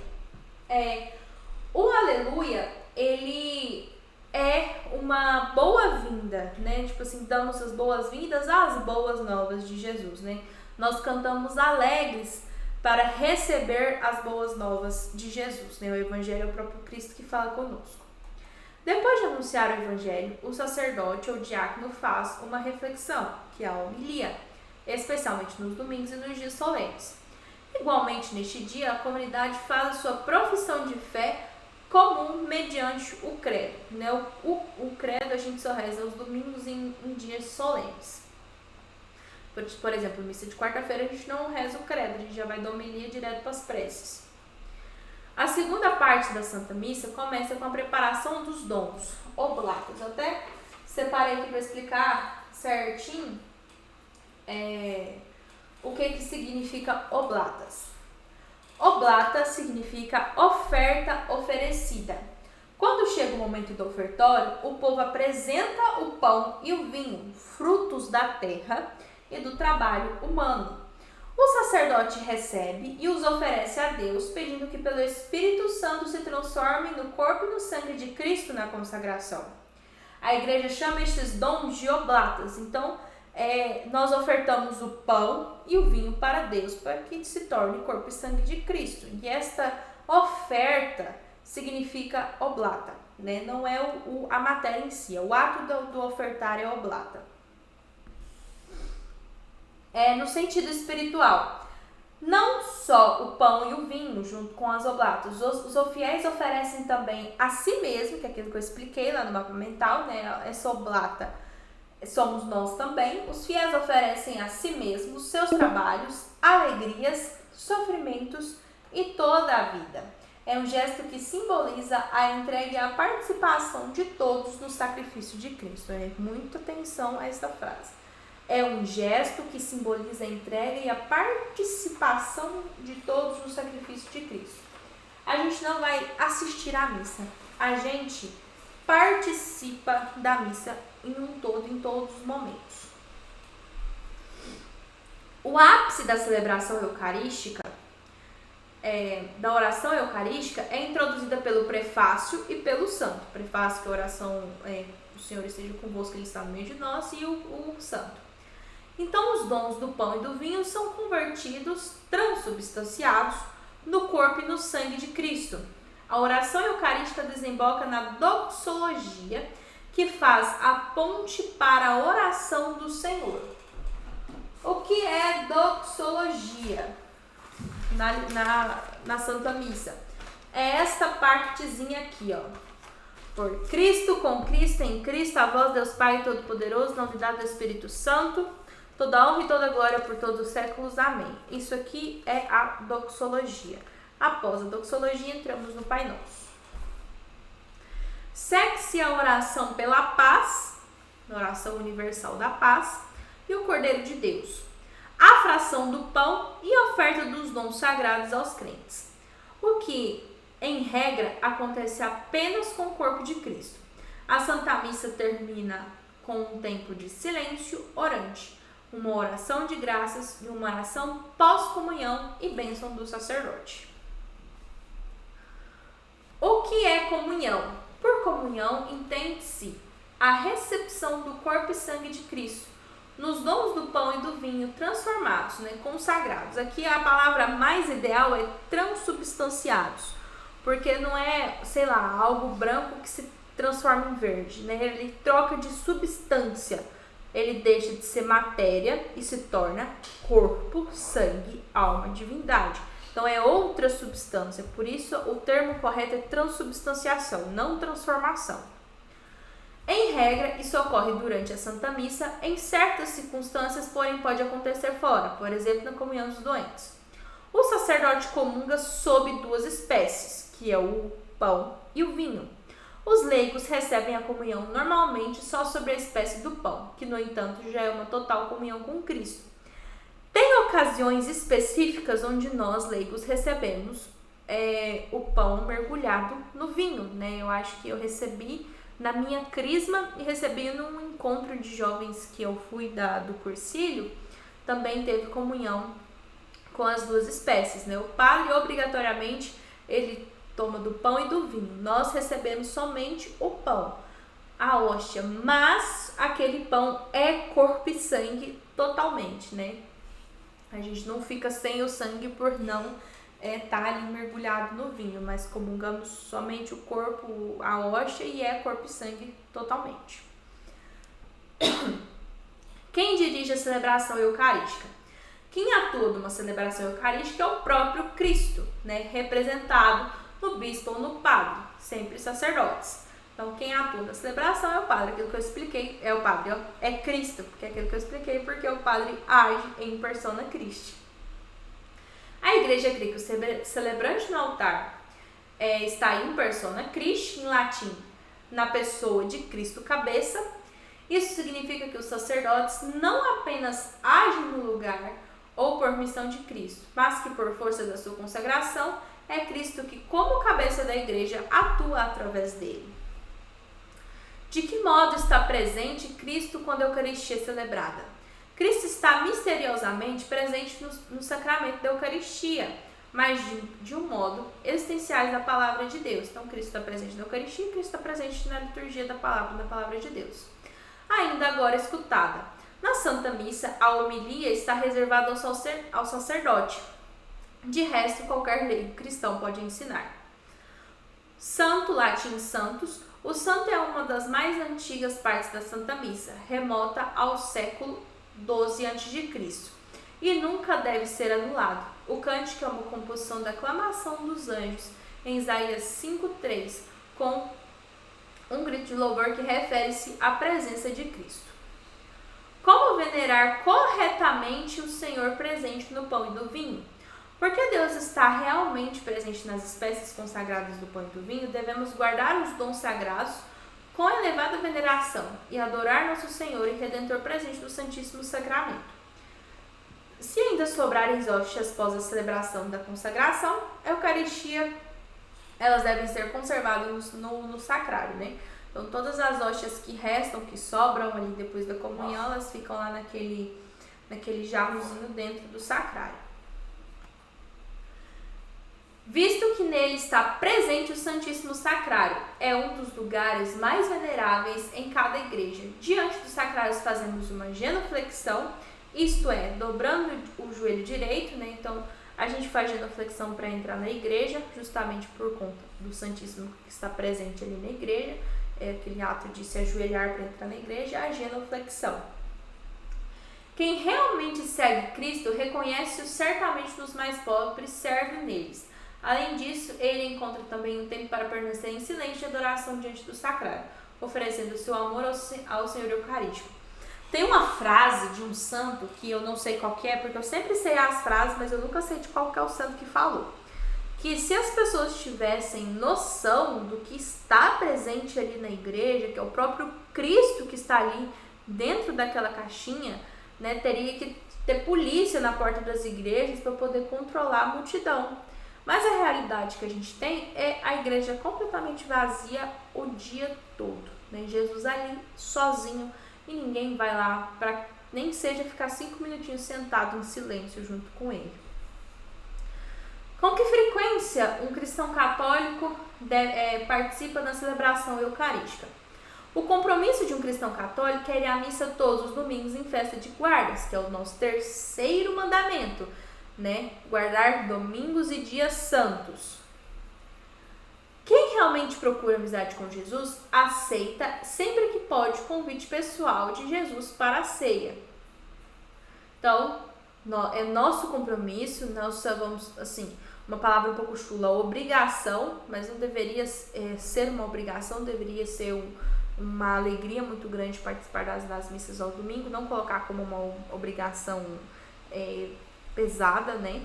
O Aleluia, ele é uma boa-vinda, né? Tipo assim, damos as boas-vindas às boas novas de Jesus, né? Nós cantamos alegres para receber as boas novas de Jesus, né? O Evangelho é o próprio Cristo que fala conosco. Depois de anunciar o Evangelho, o sacerdote ou diácono faz uma reflexão, que é a homilia, especialmente nos domingos e nos dias solenes. Igualmente, neste dia, a comunidade faz a sua profissão de fé comum mediante o credo. Né? O credo a gente só reza aos domingos em dias solenes. Por exemplo, missa de quarta-feira a gente não reza o credo, a gente já vai da homilia direto para as preces. A segunda parte da Santa Missa começa com a preparação dos dons, oblatos. Eu até separei aqui para explicar certinho o que significa oblatas. Oblata significa oferta oferecida. Quando chega o momento do ofertório, o povo apresenta o pão e o vinho, frutos da terra e do trabalho humano. O sacerdote recebe e os oferece a Deus, pedindo que pelo Espírito Santo se transforme no corpo e no sangue de Cristo na consagração. A igreja chama estes dons de oblatas. Então, nós ofertamos o pão e o vinho para Deus, para que se torne corpo e sangue de Cristo. E esta oferta significa oblata, né? Não é a matéria em si, o ato do ofertar é oblata. No sentido espiritual, não só o pão e o vinho junto com as oblatas, os fiéis oferecem também a si mesmo, que é aquilo que eu expliquei lá no mapa mental, né? Essa oblata somos nós também. Os fiéis oferecem a si mesmos seus trabalhos, alegrias, sofrimentos e toda a vida. É um gesto que simboliza a entrega e a participação de todos no sacrifício de Cristo. Muita atenção a esta frase. É um gesto que simboliza a entrega e a participação de todos no sacrifício de Cristo. A gente não vai assistir à missa, a gente participa da missa em todos os momentos. O ápice da celebração eucarística da oração eucarística é introduzida pelo prefácio e pelo santo. O prefácio, que é a oração, o Senhor esteja convosco, Ele está no meio de nós, e o santo. Então, os dons do pão e do vinho são convertidos, transubstanciados, no corpo e no sangue de Cristo. A oração eucarística desemboca na doxologia, que faz a ponte para a oração do Senhor. O que é doxologia na Santa Missa? É esta partezinha aqui, ó. Por Cristo, com Cristo, em Cristo, a vós, Deus Pai Todo-Poderoso, na unidade do Espírito Santo, toda honra e toda glória por todos os séculos. Amém. Isso aqui é a doxologia. Após a doxologia, entramos no Pai Nosso. Segue-se a oração pela paz, a oração universal da paz, e o Cordeiro de Deus, a fração do pão e a oferta dos dons sagrados aos crentes. O que, em regra, acontece apenas com o corpo de Cristo. A Santa Missa termina com um tempo de silêncio orante, uma oração de graças e uma oração pós-comunhão e bênção do sacerdote. O que é comunhão? Por comunhão, entende-se a recepção do corpo e sangue de Cristo, nos dons do pão e do vinho transformados, consagrados. Aqui a palavra mais ideal é transubstanciados, porque não é, algo branco que se transforma em verde, Ele troca de substância, ele deixa de ser matéria e se torna corpo, sangue, alma, divindade. Então é outra substância, por isso o termo correto é transubstanciação, não transformação. Em regra, isso ocorre durante a Santa Missa, em certas circunstâncias, porém pode acontecer fora, por exemplo, na comunhão dos doentes. O sacerdote comunga sob duas espécies, que é o pão e o vinho. Os leigos recebem a comunhão normalmente só sobre a espécie do pão, que no entanto já é uma total comunhão com Cristo. Tem ocasiões específicas onde nós, leigos, recebemos o pão mergulhado no vinho, Eu acho que eu recebi na minha crisma e recebi num encontro de jovens que eu fui do cursilho, também teve comunhão com as duas espécies, O padre, obrigatoriamente, ele toma do pão e do vinho. Nós recebemos somente o pão, a hóstia, mas aquele pão é corpo e sangue totalmente, A gente não fica sem o sangue por não estar ali mergulhado no vinho, mas comungamos somente o corpo, a hóstia, e é corpo e sangue totalmente. Quem dirige a celebração eucarística? Quem atua numa celebração eucarística é o próprio Cristo, representado no bispo ou no padre, sempre sacerdotes. Então, quem atua na celebração é o padre, aquilo que eu expliquei, é o padre, é Cristo, porque é aquilo que eu expliquei, porque o padre age em persona Christi. A igreja crê que o celebrante no altar está em persona Christi, em latim, na pessoa de Cristo cabeça. Isso significa que os sacerdotes não apenas agem no lugar ou por missão de Cristo, mas que por força da sua consagração, é Cristo que, como cabeça da igreja, atua através dele. De que modo está presente Cristo quando a Eucaristia é celebrada? Cristo está misteriosamente presente no sacramento da Eucaristia, mas de um modo essenciais da palavra de Deus. Então, Cristo está presente na Eucaristia e Cristo está presente na liturgia da palavra de Deus. Ainda agora escutada. Na Santa Missa, a homilia está reservada ao sacerdote. De resto, qualquer leigo cristão pode ensinar. Santo, latim santus. O santo é uma das mais antigas partes da Santa Missa, remota ao século XII a.C., e nunca deve ser anulado. O cântico é uma composição da aclamação dos anjos em Isaías 5:3, com um grito de louvor que refere-se à presença de Cristo. Como venerar corretamente o Senhor presente no pão e no vinho? Porque Deus está realmente presente nas espécies consagradas do pão e do vinho, devemos guardar os dons sagrados com elevada veneração e adorar nosso Senhor e Redentor presente no Santíssimo Sacramento. Se ainda sobrarem hóstias após a celebração da consagração, a Eucaristia, elas devem ser conservadas no sacrário, Então, todas as hóstias que restam, que sobram ali depois da comunhão, elas ficam lá naquele jarrozinho dentro do sacrário. visto que nele está presente o Santíssimo Sacrário. É um dos lugares mais veneráveis em cada igreja. Diante dos sacrários fazemos uma genuflexão, isto é, dobrando o joelho direito, né? Então, a gente faz genuflexão para entrar na igreja, justamente por conta do Santíssimo que está presente ali na igreja. É aquele ato de se ajoelhar para entrar na igreja, a genuflexão. Quem realmente segue Cristo reconhece-o certamente nos mais pobres, serve neles. Além disso, ele encontra também um tempo para permanecer em silêncio e adoração diante do sacrário, oferecendo seu amor ao Senhor Eucarístico. Tem uma frase de um santo que eu não sei qual que é, porque eu sempre sei as frases, mas eu nunca sei de qual que é o santo que falou. Que se as pessoas tivessem noção do que está presente ali na igreja, que é o próprio Cristo que está ali dentro daquela caixinha, né, teria que ter polícia na porta das igrejas para poder controlar a multidão. Mas a realidade que a gente tem é a igreja completamente vazia o dia todo, né? Jesus ali sozinho e ninguém vai lá para nem seja ficar 5 minutinhos sentado em silêncio junto com ele. Com que frequência um cristão católico participa da celebração eucarística? O compromisso de um cristão católico é ir à missa todos os domingos em festa de guardas, que é o nosso terceiro mandamento, né? Guardar domingos e dias santos. Quem realmente procura amizade com Jesus aceita sempre que pode o convite pessoal de Jesus para a ceia. Então, é nosso compromisso, vamos assim, uma palavra um pouco chula, obrigação, mas não deveria ser uma obrigação, deveria ser uma alegria muito grande participar das missas ao domingo, não colocar como uma obrigação pesada, né?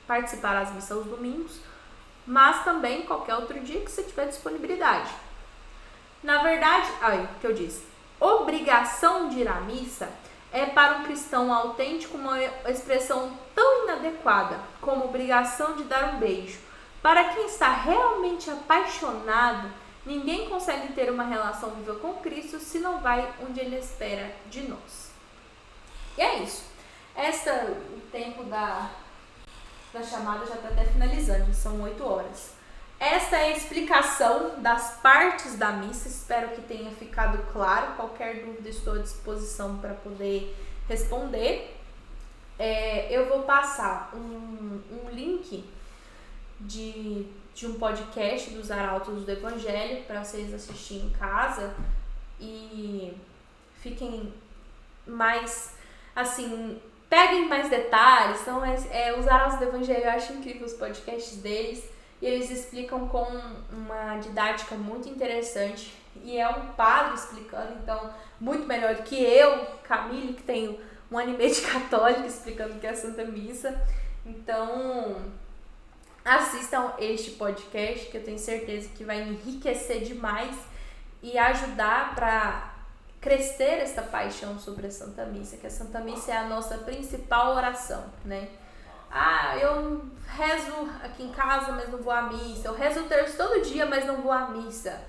Participar das missas aos domingos, mas também qualquer outro dia que você tiver disponibilidade. Na verdade, o que eu disse, obrigação de ir à missa é para um cristão autêntico uma expressão tão inadequada como obrigação de dar um beijo. Para quem está realmente apaixonado, ninguém consegue ter uma relação viva com Cristo se não vai onde Ele espera de nós. E é isso. O tempo da chamada já está até finalizando, são 8 horas. Esta é a explicação das partes da missa, espero que tenha ficado claro. Qualquer dúvida estou à disposição para poder responder. Eu vou passar um link de um podcast dos Arautos do Evangelho para vocês assistirem em casa e fiquem mais, assim, peguem mais detalhes. Então, os Arautos do Evangelho, eu acho incrível os podcasts deles. E eles explicam com uma didática muito interessante. E é um padre explicando, então, muito melhor do que eu, Camille, que tenho um ano e meio de católica, explicando o que é a Santa Missa. Então, assistam este podcast, que eu tenho certeza que vai enriquecer demais e ajudar para crescer essa paixão sobre a Santa Missa, que a Santa Missa é a nossa principal oração, né? Eu rezo aqui em casa, mas não vou à missa. Eu rezo o terço todo dia, mas não vou à missa.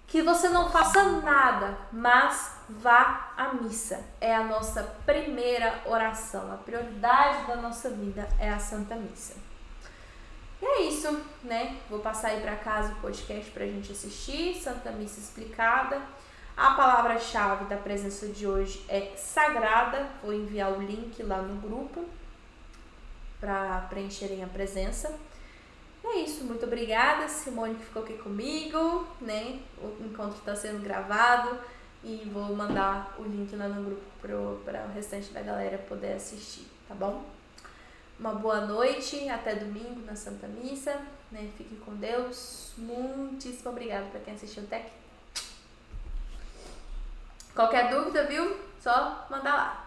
Que você não faça nada, mas vá à missa. É a nossa primeira oração. A prioridade da nossa vida é a Santa Missa. E é isso, né? Vou passar aí para casa o podcast pra gente assistir. Santa Missa explicada. A palavra-chave da presença de hoje é sagrada. Vou enviar o link lá no grupo para preencherem a presença. É isso, muito obrigada, Simone, que ficou aqui comigo, né? O encontro está sendo gravado e vou mandar o link lá no grupo para o restante da galera poder assistir, tá bom? Uma boa noite, até domingo na Santa Missa, né? Fique com Deus. Muitíssimo obrigada para quem assistiu até aqui. Qualquer dúvida, viu? Só mandar lá.